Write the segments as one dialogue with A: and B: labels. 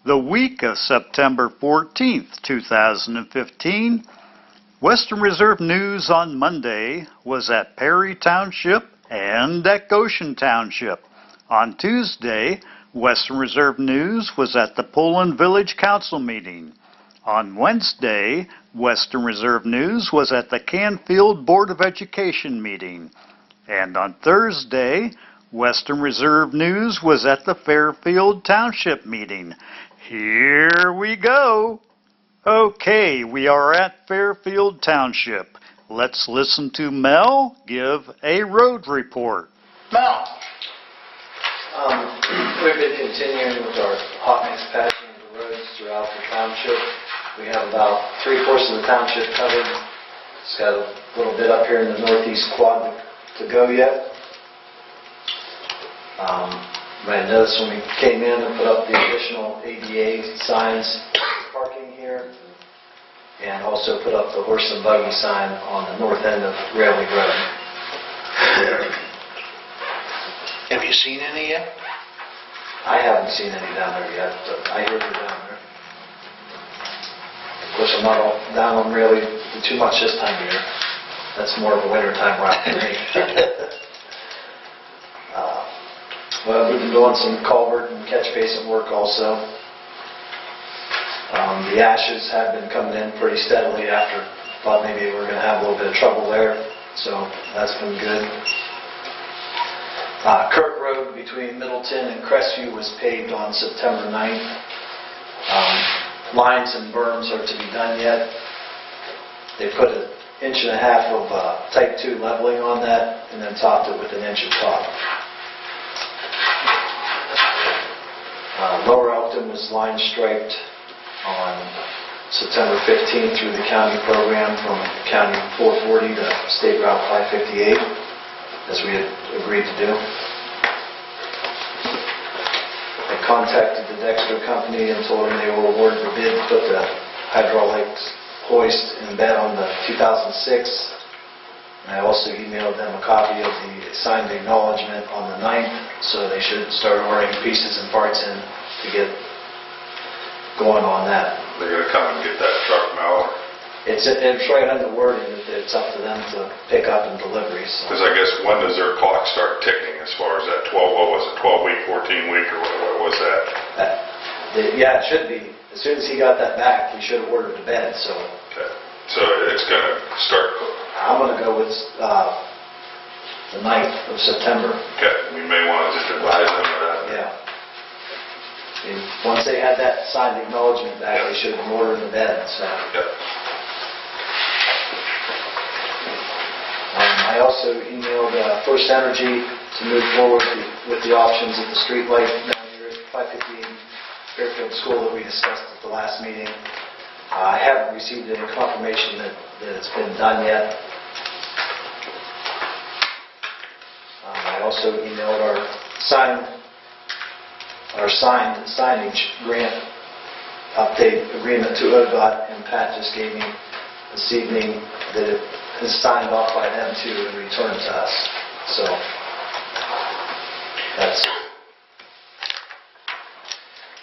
A: The week of September 14th, 2015, Western Reserve News on Monday was at Perry Township and at Goshen Township. On Tuesday, Western Reserve News was at the Poland Village Council meeting. On Wednesday, Western Reserve News was at the Canfield Board of Education meeting. And on Thursday, Western Reserve News was at the Fairfield Township meeting. Here we go. Okay, we are at Fairfield Township. Let's listen to Mel give a road report.
B: Mel! We've been continuing with our hot mix patching of the roads throughout the township. We have about 3/4 of the township covered. It's got a little bit up here in the northeast quad to go yet. You might notice when we came in and put up the additional ADA signs, parking here, and also put up the horse and buggy sign on the north end of Railway Road.
C: Have you seen any yet?
B: I haven't seen any down there yet, but I hear they're down there. Of course, I'm not all down on really too much this time of year. That's more of a winter time route for me. Well, we've been doing some culvert and catch basin work also. The ashes have been coming in pretty steadily after. Thought maybe we were going to have a little bit of trouble there, so that's been good. Kirk Road between Middleton and Crestview was paved on September 9th. Lines and berms are to be done yet. They put 1.5 inches of type 2 leveling on that and then topped it with 1 inch of top. Lower Elkton was line striped on September 15th through the county program from County 440 to State Route 558, as we had agreed to do. I contacted the Dexter company and told them they will award the bid to put the hydraulics hoist in bed on the 2006. And I also emailed them a copy of the signed acknowledgement on the 9th, so they should start ordering pieces and parts in to get going on that.
D: They're going to come and get that truck now?
B: It's right on the wording that it's up to them to pick up and deliveries.
D: Because I guess when does their clock start ticking as far as that 12, what was it, 12-week, 14-week, or what was that?
B: Yeah, it should be. As soon as he got that back, he should have ordered the bed, so.
D: Okay. So it's going to start.
B: I'm going to go with the 9th of September.
D: Okay. We may want to just advise them of that.
B: Yeah. And once they had that signed acknowledgement back, they should have ordered the bed, so.
D: Yeah.
B: I also emailed First Energy to move forward with the options at the street light down here at 558 Fairfield School that we discussed at the last meeting. I haven't received any confirmation that it's been done yet. I also emailed our signed signage grant update agreement to ODOT, and Pat just gave me this evening that it is signed off by them too and returned to us. So that's.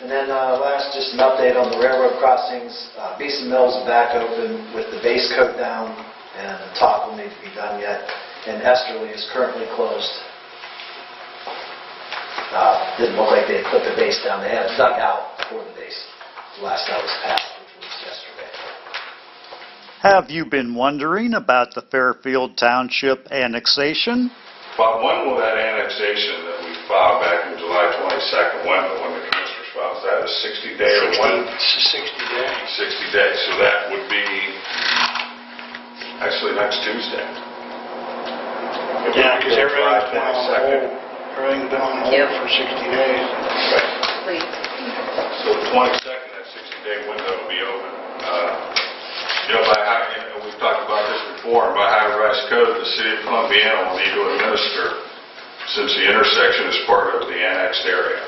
B: And then last, just an update on the railroad crossings. Beeson Mills is back open with the base coat down, and the top will need to be done yet. And Esterly is currently closed. Didn't look like they had put the base down. They had it dug out for the base. The last that was passed, which was yesterday.
A: Have you been wondering about the Fairfield Township annexation?
D: But when will that annexation that we filed back in July 22nd, when the commissioners filed, is that a 60-day or when?
C: 60 days.
D: 60 days. So that would be actually next Tuesday.
C: Yeah, because everything's been on hold.
D: 22nd.
C: Everything's been on hold for 60 days.
D: Right. So the 22nd, that 60-day window will be open. We've talked about this before, by high-rise code, the city of Columbiana will need to administer, since the intersection is part of the annexed area.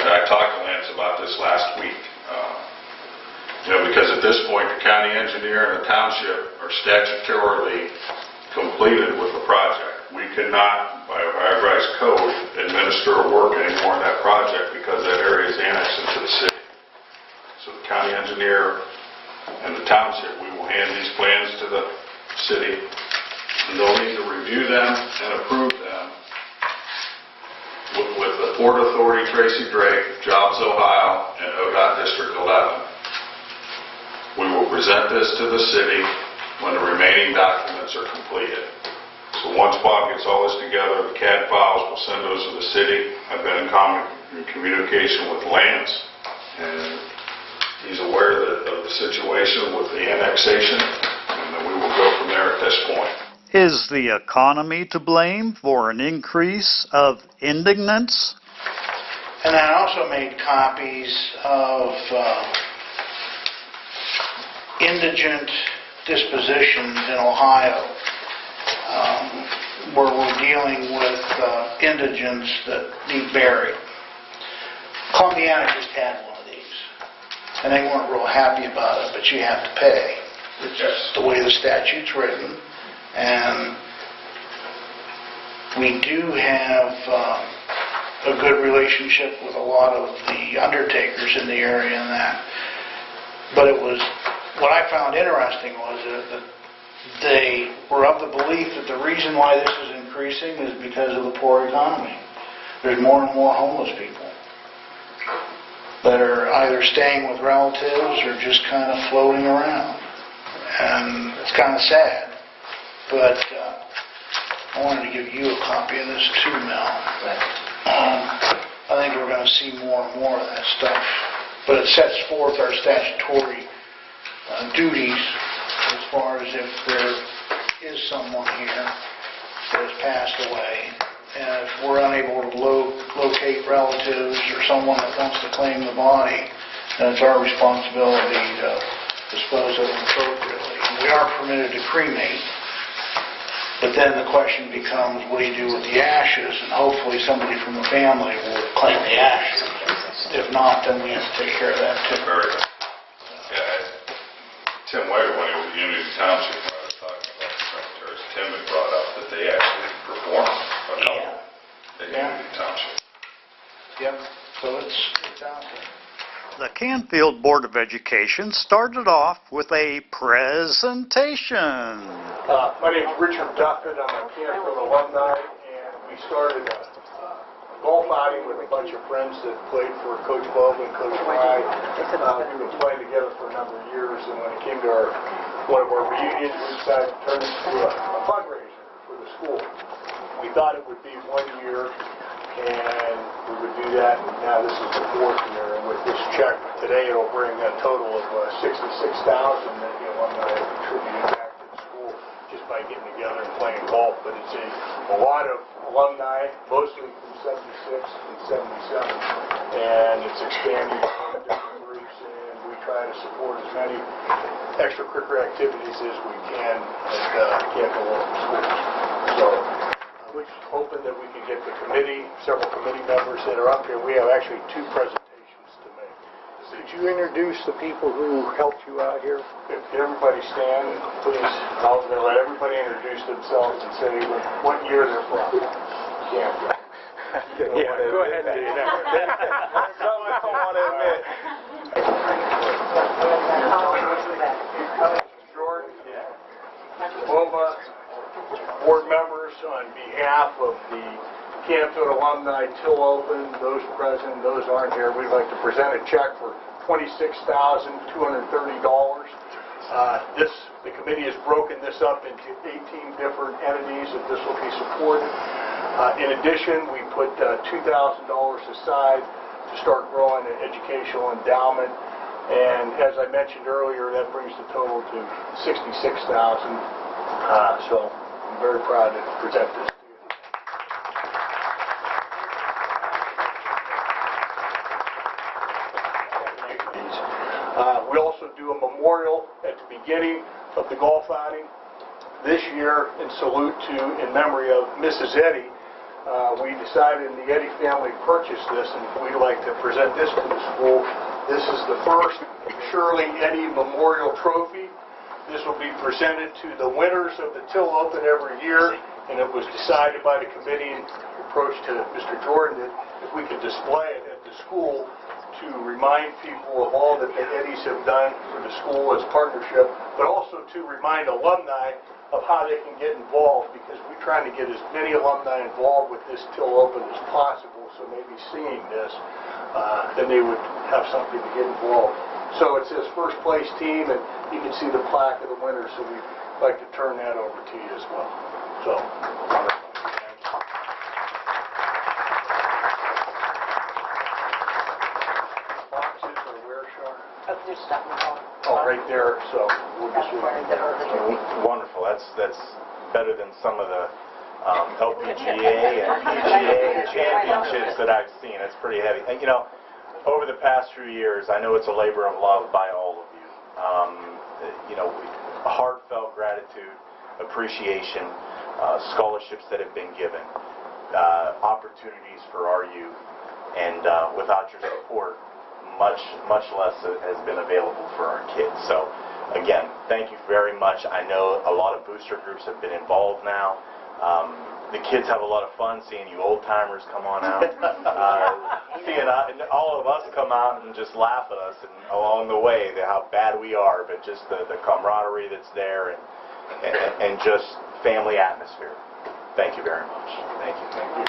D: And I talked to Lance about this last week. Because at this point, the county engineer and the township are statutorily completed with the project. We cannot, by high-rise code, administer or work anymore in that project because that area is annexed into the city. county engineer, and the township. We will hand these plans to the city, and they'll need to review them and approve them with the Port Authority, Tracy Drake, Jobs Ohio, and ODOT District 11. We will present this to the city when the remaining documents are completed. So once Bob gets all this together, the CAD files, we'll send those to the city. I've been in communication with Lance, and he's aware of the situation with the annexation, and then we will go from there at this point.
A: Is the economy to blame for an increase of indigents?
C: And I also made copies of indigent dispositions in Ohio, where we're dealing with indigents that need burial. Columbiana just had one of these, and they weren't real happy about it, but you have to pay. It's just the way the statute's written, and we do have a good relationship with a lot of the undertakers in the area and that. But it was, what I found interesting was that they were of the belief that the reason why this is increasing is because of the poor economy. There's more and more homeless people that are either staying with relatives or just kind of floating around. And it's kind of sad. But I wanted to give you a copy of this too, Mel. I think we're going to see more and more of that stuff. But it sets forth our statutory duties as far as if there is someone here that has passed away, and if we're unable to locate relatives or someone that wants to claim the body, then it's our responsibility to dispose of them appropriately. And we are permitted to cremate, but then the question becomes, what do you do with the ashes? And hopefully somebody from the family will claim the ashes. If not, then we have to take care of that too.
D: Very good. Yeah, Tim White, when he was at Unity Township, when I was talking about the cemeteries, Tim had brought up that they actually perform a couple at Unity Township.
C: Yep, so it's out there.
A: The Canfield Board of Education started off with a presentation.
E: My name is Richard Duffin. I'm a Canfield alumni, and we started a golf outing with a bunch of friends that played for Coach Bob and Coach Rye. We've been playing together for a number of years, and when it came to one of our reunions, we decided to turn it into a fundraiser for the school. We thought it would be 1 year, and we would do that, and now this is the 4th year. And with this check today, it'll bring a total of $66,000 that the alumni have contributed back to the school just by getting together and playing golf. But it's a lot of alumni, mostly from 76 and 77, and it's expanding to different groups, and we try to support as many extracurricular activities as we can at Canfield local schools. So we're just hoping that we can get the committee, several committee members that are up here. We have actually 2 presentations to make.
F: Could you introduce the people who helped you out here?
E: If everybody stand, please. I was going to let everybody introduce themselves and say what year they're from. Yeah.
F: Yeah, go ahead. Some don't want to admit.
E: Jordan, Bova, board members, on behalf of the Canfield alumni till open, those present, those aren't here, we'd like to present a check for $26,230. The committee has broken this up into 18 different entities that this will be supported. In addition, we put $2,000 aside to start growing an educational endowment. And as I mentioned earlier, that brings the total to $66,000. So I'm very proud to present this. We also do a memorial at the beginning of the golf outing. This year, in salute to, in memory of Mrs. Eddy, we decided, and the Eddy family purchased this, and we'd like to present this to the school. This is the first Shirley Eddy Memorial Trophy. This will be presented to the winners of the Till Open every year, and it was decided by the committee and approached to Mr. Jordan that if we could display it at the school to remind people of all that the Eddies have done for the school as partnership, but also to remind alumni of how they can get involved, because we're trying to get as many alumni involved with this till open as possible, so maybe seeing this, then they would have something to get involved. So it says first place team, and you can see the plaque of the winner, so we'd like to turn that over to you as well. So. Boxes or where, Char?
G: There's stuff in the phone.
E: Oh, right there, so we'll just...
F: Wonderful. That's better than some of the LPGA and PGA championships that I've seen. It's pretty heavy. And, you know, over the past few years, I know it's a labor of love by all of you. You know, heartfelt gratitude, appreciation, scholarships that have been given, opportunities for our youth, and without your support, much less has been available for our kids. So, again, thank you very much. I know a lot of booster groups have been involved now. The kids have a lot of fun seeing you old-timers come on out. Seeing all of us come out and just laugh at us and along the way, how bad we are, but just the camaraderie that's there and just family atmosphere. Thank you very much. Thank you. Thank you.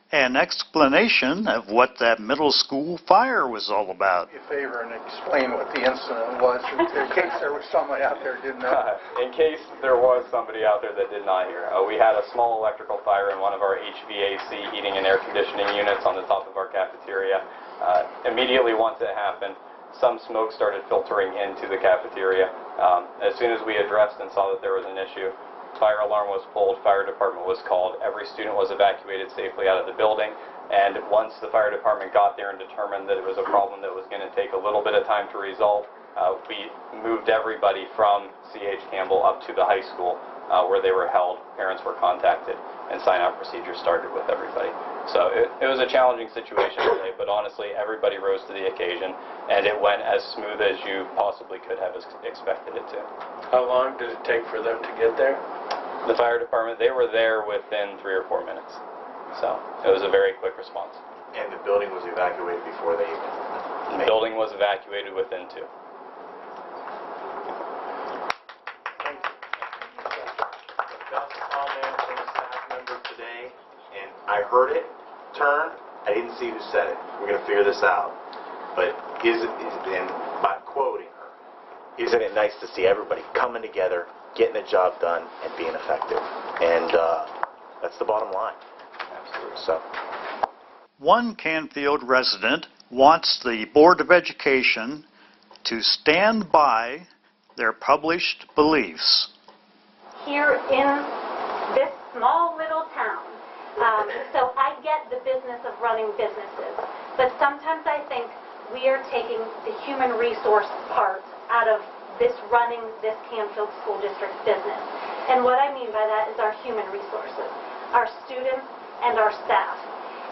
A: An explanation of what that middle school fire was all about.
H: A favor and explain what the incident was in case there was somebody out there who didn't know.
I: In case there was somebody out there that did not hear, we had a small electrical fire in one of our HVAC heating and air conditioning units on the top of our cafeteria. Immediately once it happened, some smoke started filtering into the cafeteria. As soon as we addressed and saw that there was an issue, fire alarm was pulled, fire department was called, every student was evacuated safely out of the building, and once the fire department got there and determined that it was a problem that was going to take a little bit of time to resolve, we moved everybody from C.H. Campbell up to the high school where they were held, parents were contacted, and sign-out procedures started with everybody. So it was a challenging situation today, but honestly everybody rose to the occasion, and it went as smooth as you possibly could have expected it to.
H: How long did it take for them to get there?
I: The fire department, they were there within 3 or 4 minutes. So it was a very quick response.
F: And the building was evacuated before they even...
I: The building was evacuated within 2.
F: Best comment from a staff member today, and I heard it turn. I didn't see who said it. We're going to figure this out. But and by quoting her, isn't it nice to see everybody coming together, getting the job done, and being effective? And that's the bottom line. Absolutely. So.
A: One Canfield resident wants the Board of Education to stand by their published beliefs.
J: Here in this small little town, so I get the business of running businesses, but sometimes I think we are taking the human resource part out of this running this Canfield School District business. And what I mean by that is our human resources, our students and our staff.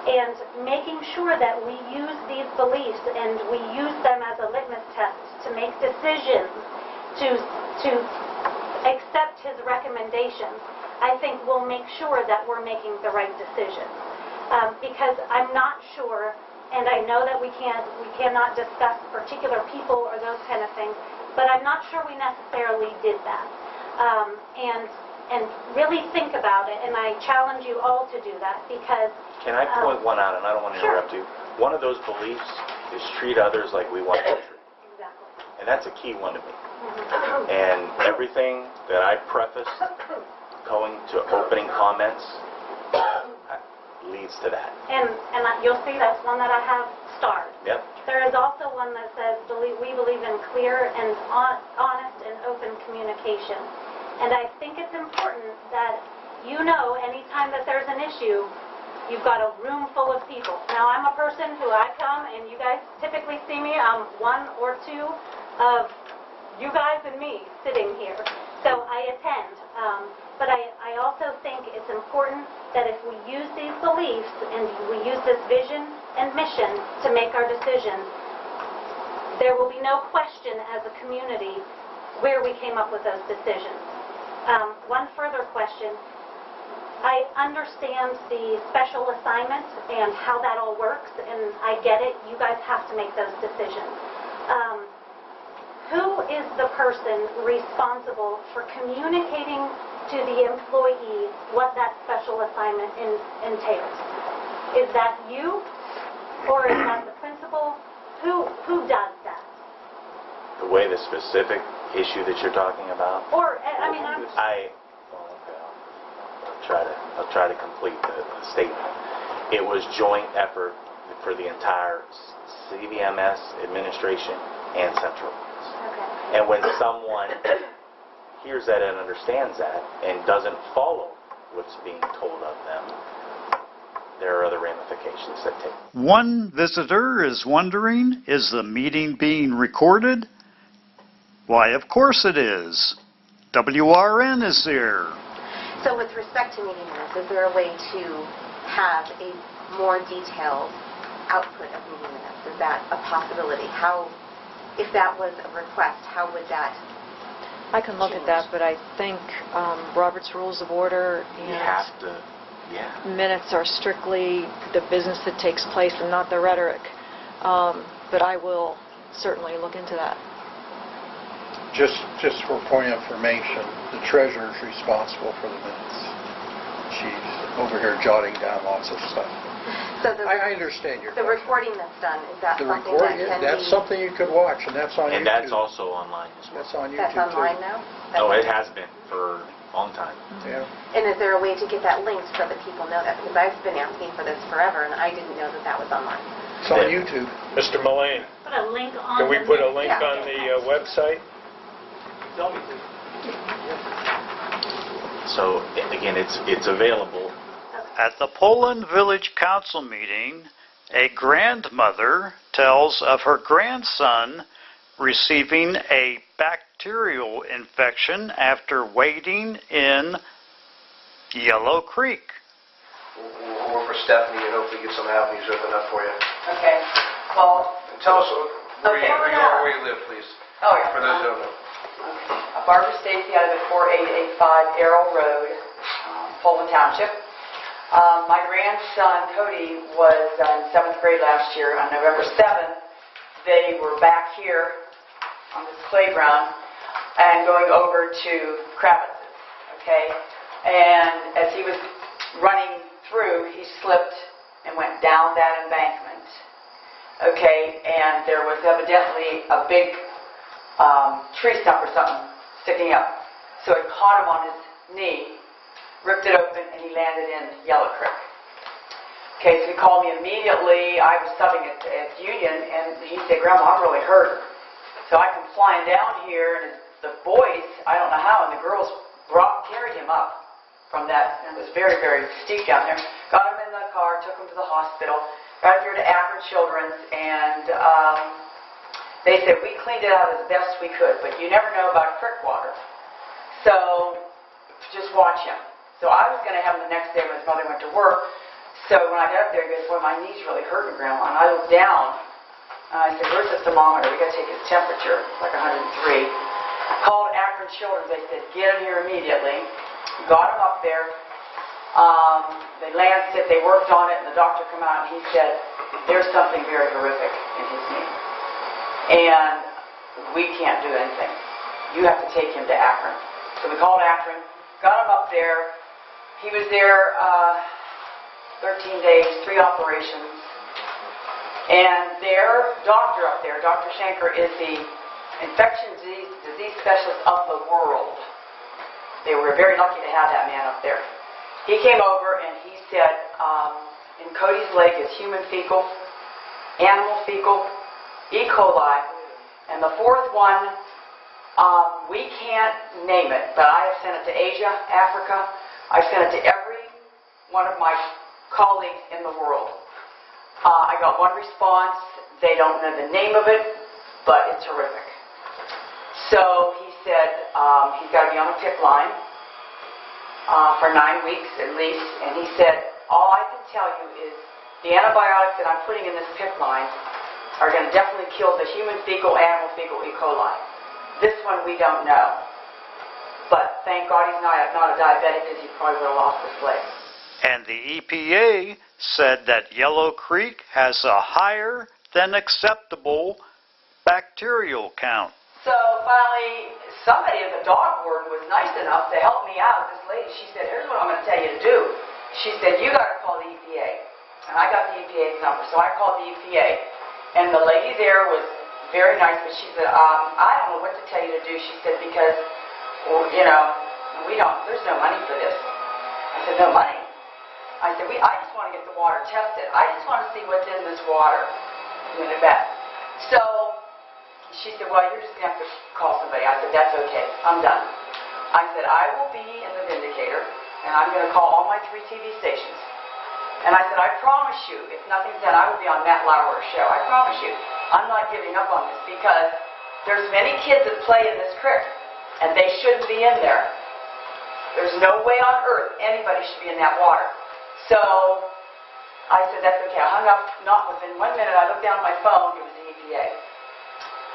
J: And making sure that we use these beliefs and we use them as a litmus test to make decisions, to accept his recommendations, I think we'll make sure that we're making the right decisions. Because I'm not sure, and I know that we cannot discuss particular people or those kind of things, but I'm not sure we necessarily did that. And really think about it, and I challenge you all to do that, because...
F: Can I point one out, and I don't want to interrupt you? One of those beliefs is treat others like we want to be treated.
J: Exactly.
F: And that's a key one to me. And everything that I prefaced going to opening comments leads to that.
J: And you'll see that's one that I have starred.
F: Yep.
J: There is also one that says, we believe in clear and honest and open communication. And I think it's important that you know anytime that there's an issue, you've got a room full of people. Now, I'm a person who I come, and you guys typically see me, I'm 1 or 2 of you guys and me sitting here. So I attend. But I also think it's important that if we use these beliefs and we use this vision and mission to make our decisions, there will be no question as a community where we came up with those decisions. One further question. I understand the special assignment and how that all works, and I get it. You guys have to make those decisions. Who is the person responsible for communicating to the employee what that special assignment entails? Is that you, or is that the principal? Who does that?
F: The way the specific issue that you're talking about?
J: Or, I mean,
F: I'll try to complete the statement. It was joint effort for the entire CVMS administration and Central.
J: okay.
F: And when someone hears that and understands that and doesn't follow what's being told of them, there are other ramifications that take.
A: One visitor is wondering, is the meeting being recorded? Why, of course it is. WRN is here.
G: So with respect to meeting minutes, is there a way to have a more detailed output of meeting minutes? Is that a possibility? How, if that was a request, how would that
K: I can look at that, but I think Robert's Rules of Order
F: You
K: and
F: have to,
K: minutes are strictly the business that takes place and not the rhetoric. But I will certainly look into that.
H: Just for point of information, the treasurer's responsible for the minutes. She's over here jotting down lots of stuff.
G: So the,
H: I understand your
G: the
H: question.
G: recording that's done, is that
H: The
G: something
H: recording,
G: that can
H: that's
G: be...
H: something you could watch, and that's on YouTube.
F: and that's also online as well.
H: That's on YouTube,
G: That's online
H: too.
G: now?
F: Oh, it has been for a long time.
H: Yeah.
G: And is there a way to get that linked so that people know that? Because I've been asking for this forever, and I didn't know that that was online.
H: It's on YouTube.
L: Mr. Mullane,
J: Put a link on
L: can we
J: the
L: put a
J: link.
L: link on the website?
F: So again, it's available.
A: At the Poland Village Council meeting, a grandmother tells of her grandson receiving a bacterial infection after wading in Yellow Creek.
B: We'll work for Stephanie and hopefully get some avenues opened up for you.
M: Okay. Well,
B: And tell us where you are, where you live, please,
M: oh yeah.
B: for those who don't know.
M: Barbara Stacy out of the 4885 Arrow Road, Fulton Township. My grandson, Cody, was in 7th grade last year. On November 7th, they were back here on this playground and going over to Kravitz's, okay? And as he was running through, he slipped and went down that embankment, okay? And there was evidently a big tree stump or something sticking up. So it caught him on his knee, ripped it open, and he landed in Yellow Creek. Okay, so he called me immediately. I was subbing at Union, and he said, Grandma, I'm really hurt. So I come flying down here, and the boys, I don't know how, and the girls carried him up from that, and it was very, very steep down there. Got him in the car, took him to the hospital, got here to Akron Children's, and they said, we cleaned it out as best we could, but you never know about creek water. So just watch him. So I was going to have him the next day when his mother went to work. So when I got up there, he goes, boy, my knee's really hurting, Grandma. And I looked down, and I said, where's the thermometer? We got to take his temperature. It's like 103. Called Akron Children's. They said, get him here immediately. Got him up there. They lanced it. They worked on it, and the doctor came out, and he said, there's something very horrific in his knee. And we can't do anything. You have to take him to Akron. So we called Akron, got him up there. He was there 13 days, 3 operations. And their doctor up there, Dr. Shanker, is the infectious disease specialist of the world. They were very lucky to have that man up there. He came over and he said, in Cody's leg is human fecal, animal fecal, E. coli, and the 4th one, we can't name it, but I have sent it to Asia, Africa. I've sent it to every one of my colleagues in the world. I got one response. They don't know the name of it, but it's horrific. So he said he's got to be on a PICC line for 9 weeks at least, and he said, all I can tell you is the antibiotics that I'm putting in this PICC line are going to definitely kill the human fecal, animal fecal, E. coli. This one we don't know. But thank God he's not a diabetic because he probably would have lost his leg.
A: And the EPA said that Yellow Creek has a higher than acceptable bacterial count.
M: So finally, somebody at the dog warden was nice enough to help me out. This lady, she said, here's what I'm going to tell you to do. She said, you got to call the EPA. And I got the EPA's number, so I called the EPA. And the lady there was very nice, but she said, I don't know what to tell you to do. She said, because, well, you know, there's no money for this. I said, no money? I said, I just want to get the water tested. I just want to see what's in this water. In the back. So she said, well, you're just going to have to call somebody. I said, that's okay. I'm done. I said, I will be in the Vindicator, and I'm going to call all my 3 TV stations. And I said, I promise you, if nothing's done, I will be on Matt Lauer's show. I promise you. I'm not giving up on this because there's many kids that play in this creek, and they shouldn't be in there. There's no way on earth anybody should be in that water. So I said, that's okay. I hung up, not within 1 minute, I looked down at my phone, it was the EPA.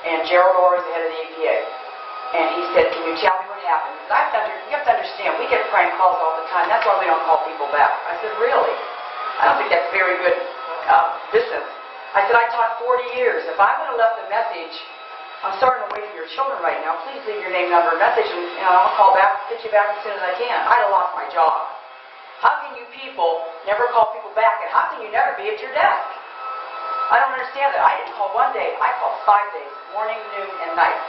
M: And Gerald Orr is the head of the EPA. And he said, can you tell me what happened? Because you have to understand, we get prank calls all the time. That's why we don't call people back. I said, really? I don't think that's very good business. I said, I taught 40 years. If I would have left a message, I'm sorry I'm away from your children right now. Please leave your name, number, and message, and I'll call back, get you back as soon as I can. I'd have lost my job. How can you people never call people back, and how can you never be at your desk? I don't understand that. I didn't call one day. I called 5 days, morning, noon, and night.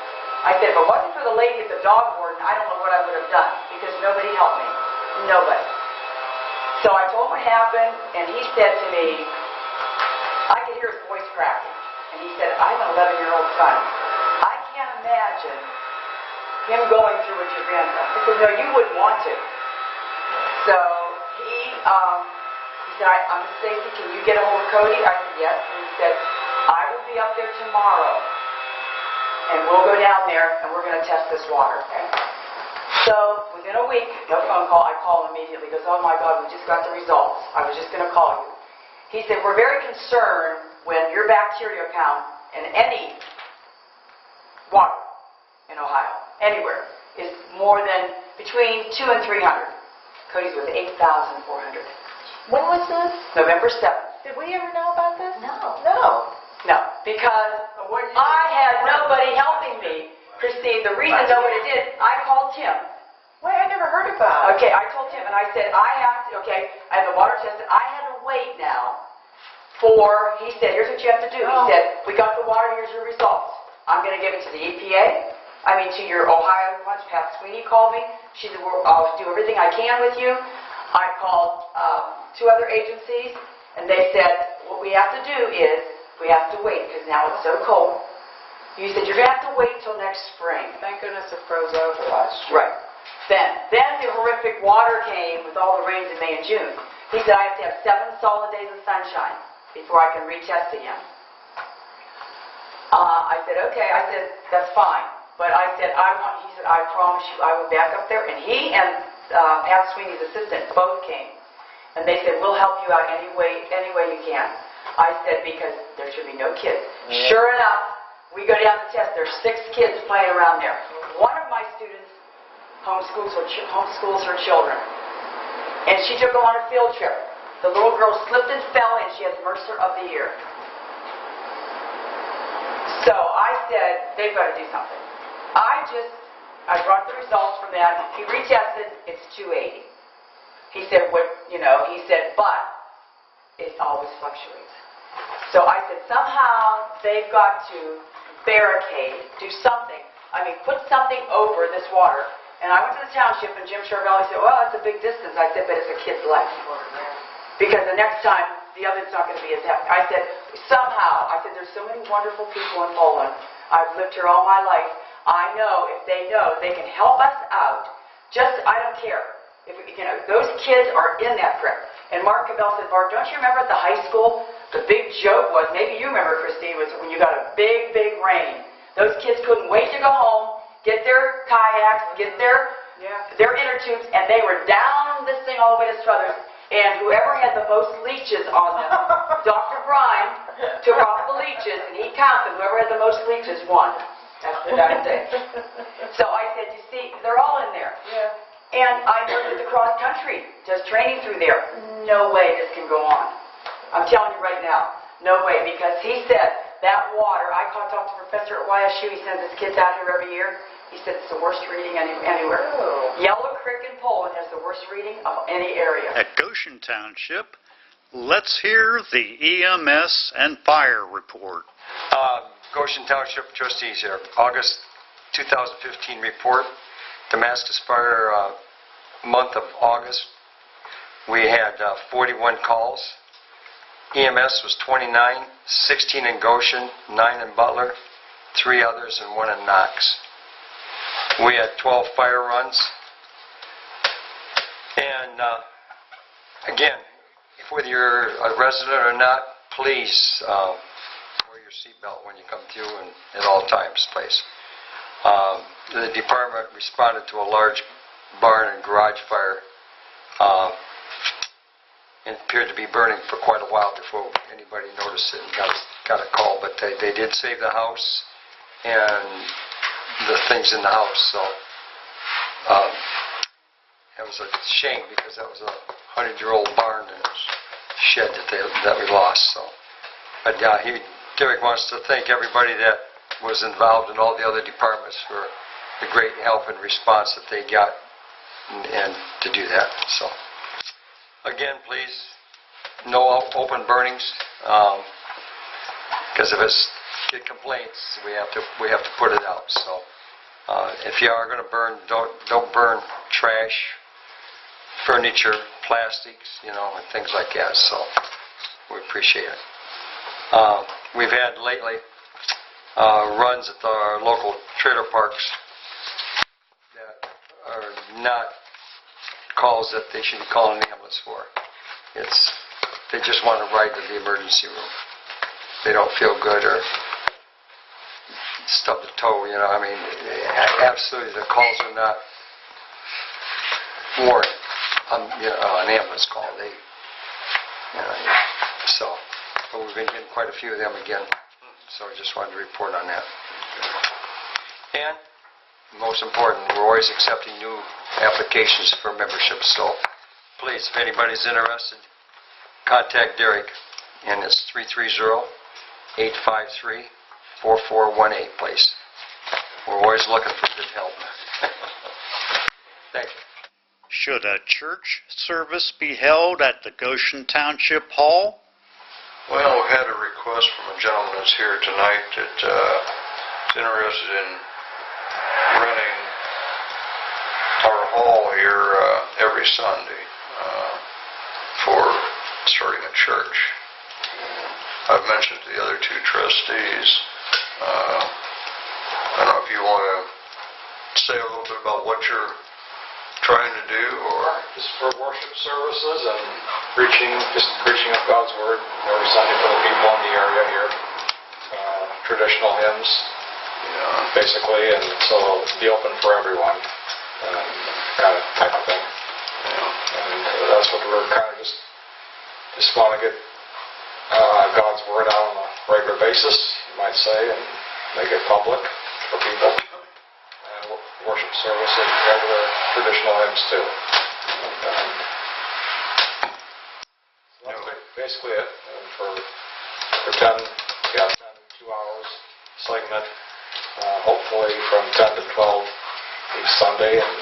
M: I said, if it wasn't for the lady at the dog warden, I don't know what I would have done, because nobody helped me. Nobody. So I told him what happened, and he said to me, I could hear his voice cracking, and he said, I have an 11-year-old son. I can't imagine him going through with your grandson. He said, no, you wouldn't want to. So he said, I'm Stacy, can you get a hold of Cody? I said, yes. And he said, I will be up there tomorrow, and we'll go down there, and we're going to test this water, okay? So within a week, no phone call, I call him immediately. He goes, oh my God, we just got the results. I was just going to call you. He said, we're very concerned when your bacterial count in any water in Ohio, anywhere, is more than between 200 and 300. Cody's was 8,400.
N: When was this?
M: November 7th.
N: Did we ever know about this?
M: No.
N: No.
M: No, because I had nobody helping me. Christine, the reason nobody did, I called Tim.
N: Wait, I never heard about it.
M: Okay, I told Tim, and I said, I have the water tested. I had to wait now for, he said, here's what you have to do. He said, we got the water, here's your results. I'm going to give it to the EPA. To your Ohio ones. Pat Sweeney called me. She said, I'll do everything I can with you. I called 2 other agencies, and they said, what we have to do is, we have to wait, because now it's so cold. You said, you're going to have to wait till next spring.
N: Thank goodness it froze over last year.
M: Right. Then the horrific water came with all the rains in May and June. He said, I have to have 7 solid days of sunshine before I can retest again. I said, okay. I said, that's fine. But I said, he said, I promise you I will back up there. And he and Pat Sweeney's assistant both came. And they said, we'll help you out any way you can. I said, because there should be no kids. Yeah. Sure enough, we go down to test. There's 6 kids playing around there. One of my students homeschools her children. And she took them on a field trip. The little girl slipped and fell, and she has Mercer of the Year. So I said, they've got to do something. I brought the results from that. He retested, it's 280. He said, he said, but it always fluctuates. So I said, somehow they've got to barricade, do something. Put something over this water. And I went to the township, and Jim Charvelli said, well, that's a big distance. I said, but it's a kid's life. Because the next time, the other's not going to be as happy. I said, somehow, there's so many wonderful people in Poland. I've lived here all my life. I know if they can help us out. I don't care. Those kids are in that creek. And Mark Cabell said, Bart, don't you remember at the high school, the big joke was, maybe you remember, Christine, was when you got a big, big rain. Those kids couldn't wait to go home, get their kayaks, get their inner tubes, and they were down this thing all the way to Struthers. And whoever had the most leeches on them, Dr. Brine took off the leeches, and he counted. Whoever had the most leeches won. That's the darn thing. So I said, you see, they're all in there.
N: Yeah.
M: And I worked at the cross country, just training through there. No way this can go on. I'm telling you right now, no way, because he said that water, I talked to Professor at YSU, he sends his kids out here every year. He said it's the worst reading anywhere.
N: Oh.
M: Yellow Creek in Poland has the worst reading of any area.
A: At Goshen Township, let's hear the EMS and Fire Report.
O: Goshen Township trustees here. August 2015 report. Damascus Fire month of August. We had 41 calls. EMS was 29, 16 in Goshen, 9 in Butler, 3 others, and 1 in Knox. We had 12 fire runs. And again, whether you're a resident or not, please wear your seatbelt when you come through and at all times, please. The department responded to a large barn and garage fire. It appeared to be burning for quite a while before anybody noticed it and got a call. But they did save the house and the things in the house. So it was a shame because that was a 100-year-old barn and shed that we lost. So, but Derek wants to thank everybody that was involved in all the other departments for the great help and response that they got and to do that. So, again, please, no open burnings, because if it's get complaints, we have to put it out. So, if you are going to burn, don't burn trash, furniture, plastics, and things like that. So, we appreciate it. We've had lately runs at our local trailer parks that are not calls that they should be calling an ambulance for. They just want to ride to the emergency room. They don't feel good or stub the toe, absolutely the calls are not warranted. An ambulance call. But we've been getting quite a few of them again. So I just wanted to report on that. And most important, we're always accepting new applications for membership. So please, if anybody's interested, contact Derek, and it's 330-853-4418, please. We're always looking for good help. Thank you.
A: Should a church service be held at the Goshen Township Hall?
P: Well, we had a request from a gentleman that's here tonight that is interested in running our hall here every Sunday for starting a church. I've mentioned to the other 2 trustees. I don't know if you want to say a little bit about what you're trying to do, or
Q: just for worship services and preaching of God's Word every Sunday for the people in the area here. Traditional hymns, basically, and so it'll be open for everyone, kind of type of thing. And that's what we're kind of just want to get God's Word out on a regular basis, you might say, and make it public for people. Worship service and regular traditional hymns too. So that's basically it. And for 10, 2 hours segment, hopefully from 10 to 12 each Sunday, and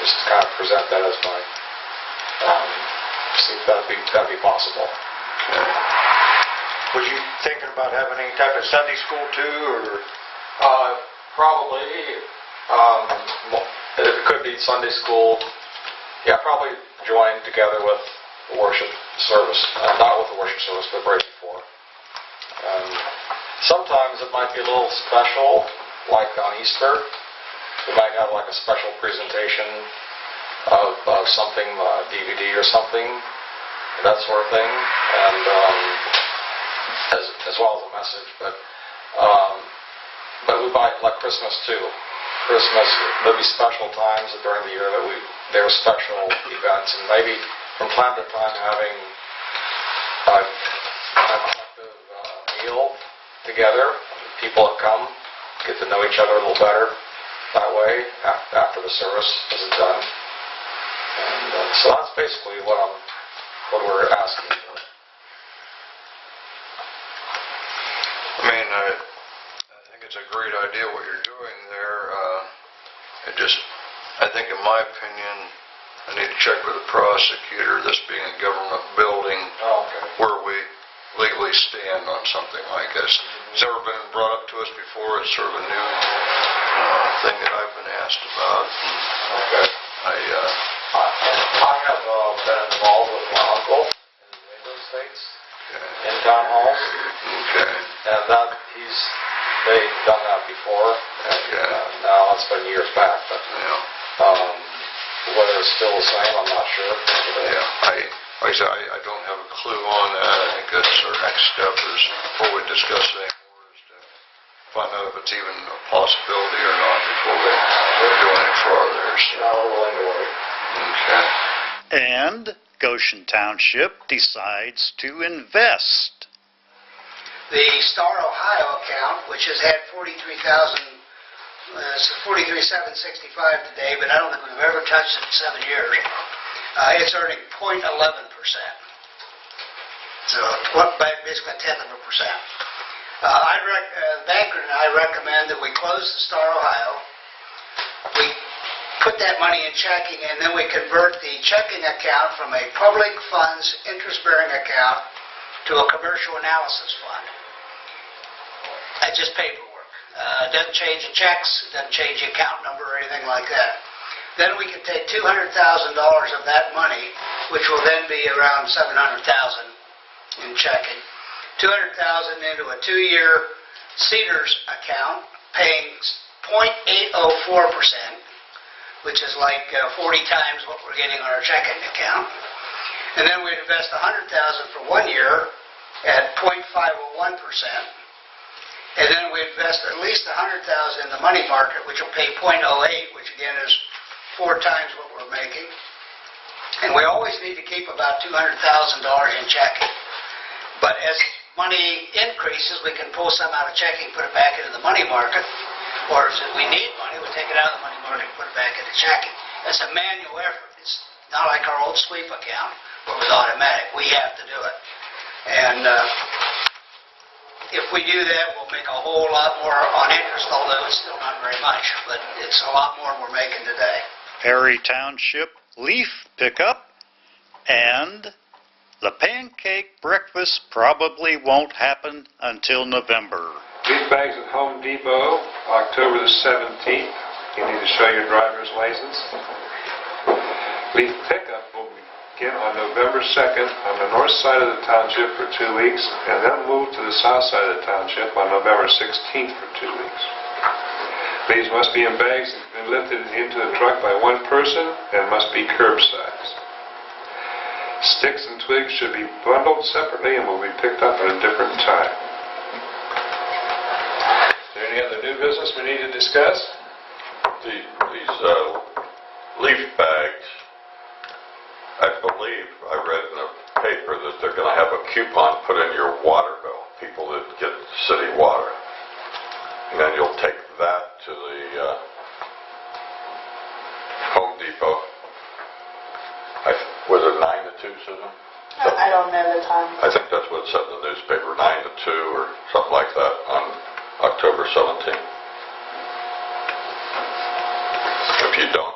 Q: just kind of present that as my see if that'd be possible.
P: okay.
E: Was you thinking about having any type of Sunday school too, or?
Q: Probably. It could be Sunday school. Yeah, probably join together with the worship service. Not with the worship service, but right before. Sometimes it might be a little special, like on Easter. We might have like a special presentation of something, DVD or something, that sort of thing, and as well as a message. But we might, like Christmas too. Christmas, there'll be special times during the year that there are special events, and maybe from time to time having a collective meal together. People that come get to know each other a little better that way after the service is done. And so that's basically what we're asking for.
P: I mean, I think it's a great idea what you're doing there. I think in my opinion, I need to check with the prosecutor, this being a government building, where we legally stand on something like this. It's never been brought up to us before. It's sort of a new thing that I've been asked about.
Q: I have been involved with my uncle in the New England states in town halls. And they've done that before. And now it's been years back, but whether it's still the same, I'm not sure.
P: Like I said, I don't have a clue on that. I think that's our next step is before we discuss it anymore is to find out if it's even a possibility or not before we go any farther. So.
A: And Goshen Township decides to invest.
R: The Star Ohio account, which has had 43,765 today, but I don't think we've ever touched it in 7 years. It's earning 0.11%. So basically a tenth of a percent. The banker and I recommend that we close the Star Ohio. We put that money in checking, and then we convert the checking account from a public funds interest-bearing account to a commercial analysis fund. That's just paperwork. It doesn't change the checks, it doesn't change the account number or anything like that. Then we can take $200,000 of that money, which will then be around $700,000 in checking. $200,000 into a 2-year Cedars account, paying 0.804%, which is like 40 times what we're getting on our checking account. And then we'd invest $100,000 for 1 year at 0.501%. And then we invest at least $100,000 in the money market, which will pay 0.08, which again is 4 times what we're making. And we always need to keep about $200,000 in checking. But as money increases, we can pull some out of checking, put it back into the money market. Or if we need money, we take it out of the money market and put it back into checking. It's a manual effort. It's not like our old sweep account where it was automatic. We have to do it. And if we do that, we'll make a whole lot more on interest, although it's still not very much. But it's a lot more than we're making today.
A: Perry Township leaf pickup, and the pancake breakfast probably won't happen until November.
L: Leaf bags at Home Depot, October the 17th. You need to show your driver's license. Leaf pickup will begin on November 2nd on the north side of the township for 2 weeks, and then move to the south side of the township on November 16th for 2 weeks. Leaves must be in bags that have been lifted into the truck by 1 person and must be curb-sized. Sticks and twigs should be bundled separately and will be picked up at a different time. Is there any other new business we need to discuss?
D: These leaf bags, I believe I read in the paper that they're going to have a coupon put in your water bill, people that get city water. And then you'll take that to the Home Depot. Was it 9 to 2, Susan?
N: I don't know the time.
D: I think that's what it said in the newspaper, 9 to 2 or something like that on October 17th. If you don't